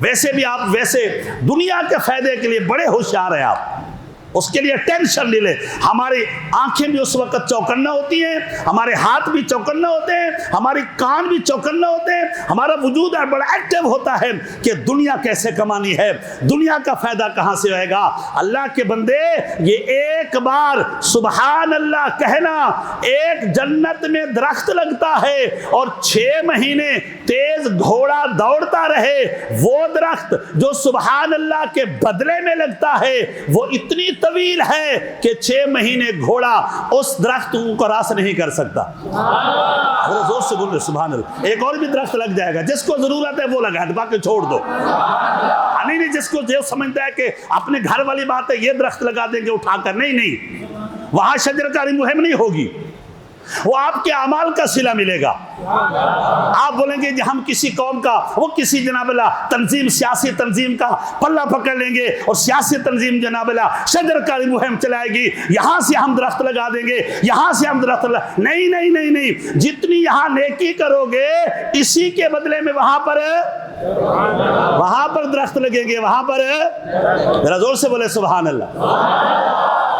ویسے بھی آپ ویسے دنیا کے فائدے کے لیے بڑے ہوشیار ہیں آپ، اس کے لیے ٹینشن نہیں لے. ہماری آنکھیں بھی اس وقت چوکنا ہوتی ہیں، ہمارے ہاتھ بھی چوکنا ہوتے ہیں، ہماری کان بھی چوکنا ہوتے ہیں، ہمارا وجود بڑا ایکٹیو ہوتا ہے کہ دنیا کیسے کمانی ہے، دنیا کا فائدہ کہاں سے ہوئے گا. اللہ کے بندے، یہ ایک بار سبحان اللہ کہنا، ایک جنت میں درخت لگتا ہے اور 6 مہینے تیز گھوڑا دوڑتا رہے، وہ درخت جو سبحان اللہ کے بدلے میں لگتا ہے وہ اتنی طویل ہے کہ 6 مہینے گھوڑا اس درخت کو راس نہیں کر سکتا. زور سے بول رہے سبحان اللہ. ایک اور بھی درخت لگ جائے گا، جس کو ضرورت ہے وہ لگا دے، باقی چھوڑ دو. نہیں جس کو جو سمجھتا ہے کہ اپنے گھر والی بات ہے یہ درخت لگا دیں گے اٹھا کر، نہیں، وہاں شجرکاری مہم نہیں ہوگی، وہ آپ کے اعمال کا صلہ ملے گا. آپ بولیں گے ہم کسی قوم کا، وہ کسی جناب اللہ تنظیم، سیاسی تنظیم کا پلہ پکڑ لیں گے اور سیاسی تنظیم جناب اللہ شجرکاری مہم چلائے گی، یہاں سے ہم درخت لگا دیں گے، یہاں سے ہم درخت نہیں. جتنی یہاں نیکی کرو گے اسی کے بدلے میں وہاں پر درخت لگیں گے، وہاں پر. ذرا زور سے بولے سبحان اللہ.